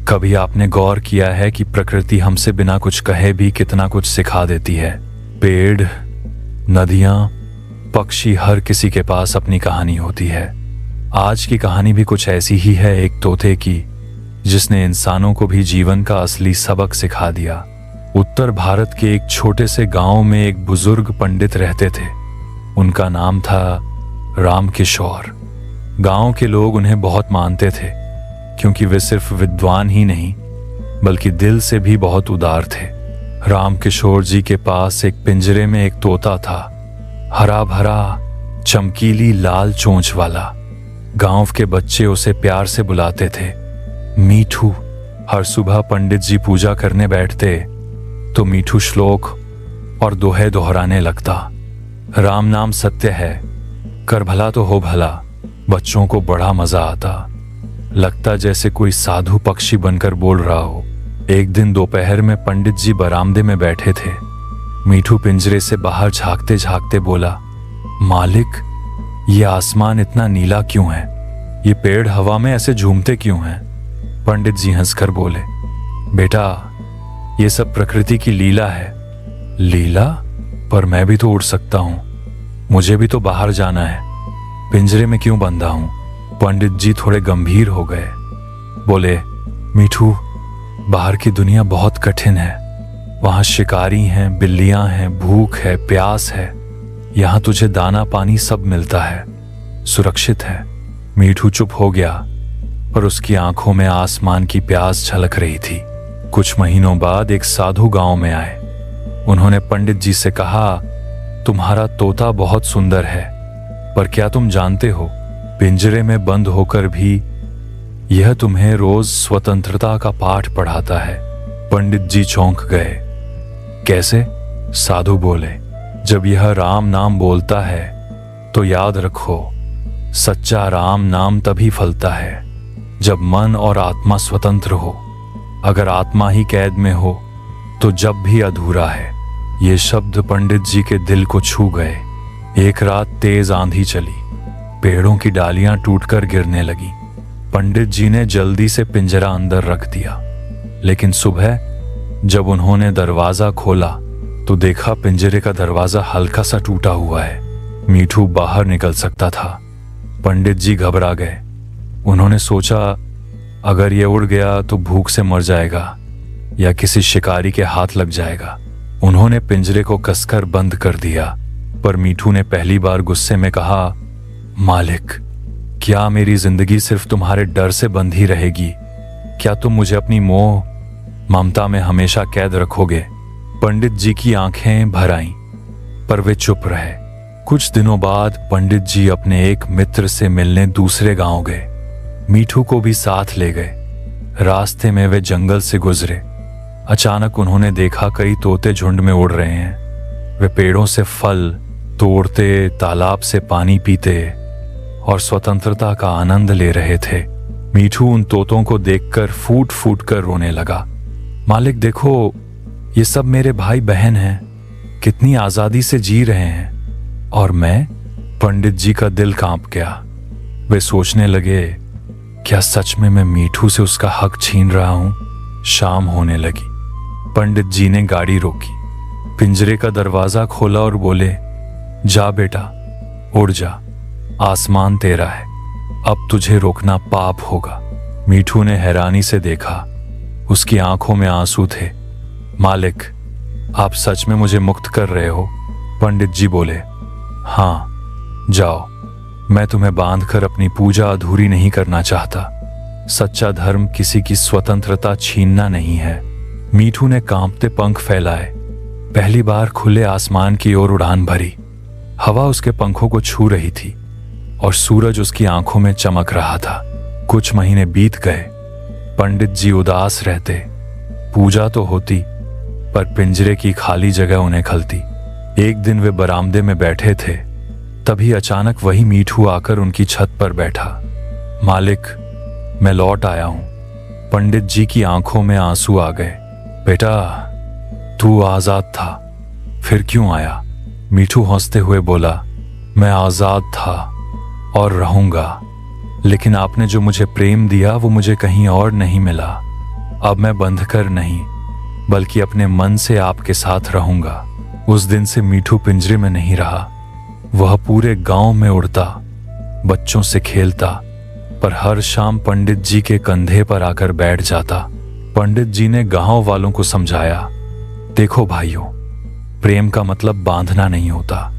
कभी आपने गौर किया है कि प्रकृति हमसे बिना कुछ कहे भी कितना कुछ सिखा देती है? पेड़, नदियां, पक्षी, हर किसी के पास अपनी कहानी होती है। आज की कहानी भी कुछ ऐसी ही है, एक तोते की, जिसने इंसानों को भी जीवन का असली सबक सिखा दिया। उत्तर भारत के एक छोटे से गांव में एक बुजुर्ग पंडित रहते थे। उनका नाम था राम किशोर। गांव के लोग उन्हें बहुत मानते थे, क्योंकि वे सिर्फ विद्वान ही नहीं बल्कि दिल से भी बहुत उदार थे। राम किशोर जी के पास एक पिंजरे में एक तोता था, हरा भरा, चमकीली लाल चोंच वाला। गांव के बच्चे उसे प्यार से बुलाते थे मीठू। हर सुबह पंडित जी पूजा करने बैठते तो मीठू श्लोक और दोहे दोहराने लगता। राम नाम सत्य है, कर भला तो हो भला। बच्चों को बड़ा मजा आता, लगता जैसे कोई साधु पक्षी बनकर बोल रहा हो। एक दिन दोपहर में पंडित जी बरामदे में बैठे थे। मीठू पिंजरे से बाहर झांकते झांकते बोला, मालिक, ये आसमान इतना नीला क्यों है? ये पेड़ हवा में ऐसे झूमते क्यों हैं? पंडित जी हंसकर बोले, बेटा, ये सब प्रकृति की लीला है। लीला? पर मैं भी तो उड़ सकता हूं, मुझे भी तो बाहर जाना है, पिंजरे में क्यों बंधा हूं? पंडित जी थोड़े गंभीर हो गए, बोले, मीठू, बाहर की दुनिया बहुत कठिन है। वहां शिकारी हैं, बिल्लियां हैं, भूख है, प्यास है। यहां तुझे दाना पानी सब मिलता है, सुरक्षित है। मीठू चुप हो गया, पर उसकी आंखों में आसमान की प्यास झलक रही थी। कुछ महीनों बाद एक साधु गांव में आए। उन्होंने पंडित जी से कहा, तुम्हारा तोता बहुत सुंदर है, पर क्या तुम जानते हो, पिंजरे में बंद होकर भी यह तुम्हें रोज स्वतंत्रता का पाठ पढ़ाता है। पंडित जी चौंक गए। कैसे? साधु बोले, जब यह राम नाम बोलता है तो याद रखो, सच्चा राम नाम तभी फलता है जब मन और आत्मा स्वतंत्र हो। अगर आत्मा ही कैद में हो तो जब भी अधूरा है। ये शब्द पंडित जी के दिल को छू गए। एक रात तेज आंधी चली, पेड़ों की डालियां टूटकर गिरने लगी। पंडित जी ने जल्दी से पिंजरा अंदर रख दिया, लेकिन सुबह जब उन्होंने दरवाजा खोला तो देखा पिंजरे का दरवाजा हल्का सा टूटा हुआ है। मीठू बाहर निकल सकता था। पंडित जी घबरा गए। उन्होंने सोचा, अगर ये उड़ गया तो भूख से मर जाएगा या किसी शिकारी के हाथ लग जाएगा। उन्होंने पिंजरे को कसकर बंद कर दिया, पर मीठू ने पहली बार गुस्से में कहा, मालिक, क्या मेरी जिंदगी सिर्फ तुम्हारे डर से बंधी रहेगी? क्या तुम मुझे अपनी मोह ममता में हमेशा कैद रखोगे? पंडित जी की आंखें भर आईं, पर वे चुप रहे। कुछ दिनों बाद पंडित जी अपने एक मित्र से मिलने दूसरे गांव गए। मीठू को भी साथ ले गए। रास्ते में वे जंगल से गुजरे। अचानक उन्होंने देखा कई तोते झुंड में उड़ रहे हैं। वे पेड़ों से फल तोड़ते, तालाब से पानी पीते और स्वतंत्रता का आनंद ले रहे थे। मीठू उन तोतों को देखकर फूट फूट कर रोने लगा। मालिक, देखो, ये सब मेरे भाई बहन हैं, कितनी आजादी से जी रहे हैं, और मैं? पंडित जी का दिल कांप गया। वे सोचने लगे, क्या सच में मैं मीठू से उसका हक छीन रहा हूं? शाम होने लगी। पंडित जी ने गाड़ी रोकी, पिंजरे का दरवाजा खोला और बोले, जा बेटा, उड़ जा, आसमान तेरा है, अब तुझे रोकना पाप होगा। मीठू ने हैरानी से देखा, उसकी आंखों में आंसू थे। मालिक, आप सच में मुझे मुक्त कर रहे हो? पंडित जी बोले, हाँ, जाओ, मैं तुम्हें बांधकर अपनी पूजा अधूरी नहीं करना चाहता। सच्चा धर्म किसी की स्वतंत्रता छीनना नहीं है। मीठू ने कांपते पंख फैलाए, पहली बार खुले आसमान की ओर उड़ान भरी। हवा उसके पंखों को छू रही थी और सूरज उसकी आंखों में चमक रहा था। कुछ महीने बीत गए। पंडित जी उदास रहते। पूजा तो होती, पर पिंजरे की खाली जगह उन्हें खलती। एक दिन वे बरामदे में बैठे थे, तभी अचानक वही मीठू आकर उनकी छत पर बैठा। मालिक, मैं लौट आया हूं। पंडित जी की आंखों में आंसू आ गए। बेटा, तू आजाद था, फिर क्यों आया? मीठू हंसते हुए बोला, मैं आजाद था और रहूंगा, लेकिन आपने जो मुझे प्रेम दिया वो मुझे कहीं और नहीं मिला। अब मैं बंध कर नहीं बल्कि अपने मन से आपके साथ रहूंगा। उस दिन से मीठू पिंजरे में नहीं रहा। वह पूरे गांव में उड़ता, बच्चों से खेलता, पर हर शाम पंडित जी के कंधे पर आकर बैठ जाता। पंडित जी ने गांव वालों को समझाया, देखो भाइयों, प्रेम का मतलब बांधना नहीं होता,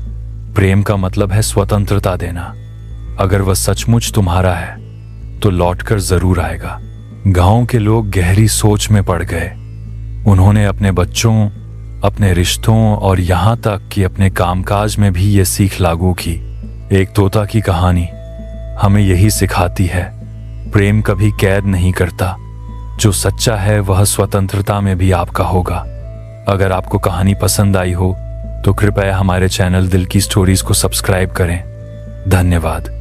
प्रेम का मतलब है स्वतंत्रता देना। अगर वह सचमुच तुम्हारा है तो लौटकर जरूर आएगा। गांव के लोग गहरी सोच में पड़ गए। उन्होंने अपने बच्चों, अपने रिश्तों और यहां तक कि अपने कामकाज में भी ये सीख लागू की। एक तोता की कहानी हमें यही सिखाती है, प्रेम कभी कैद नहीं करता। जो सच्चा है वह स्वतंत्रता में भी आपका होगा। अगर आपको कहानी पसंद आई हो तो कृपया हमारे चैनल दिल की स्टोरीज को सब्सक्राइब करें। धन्यवाद।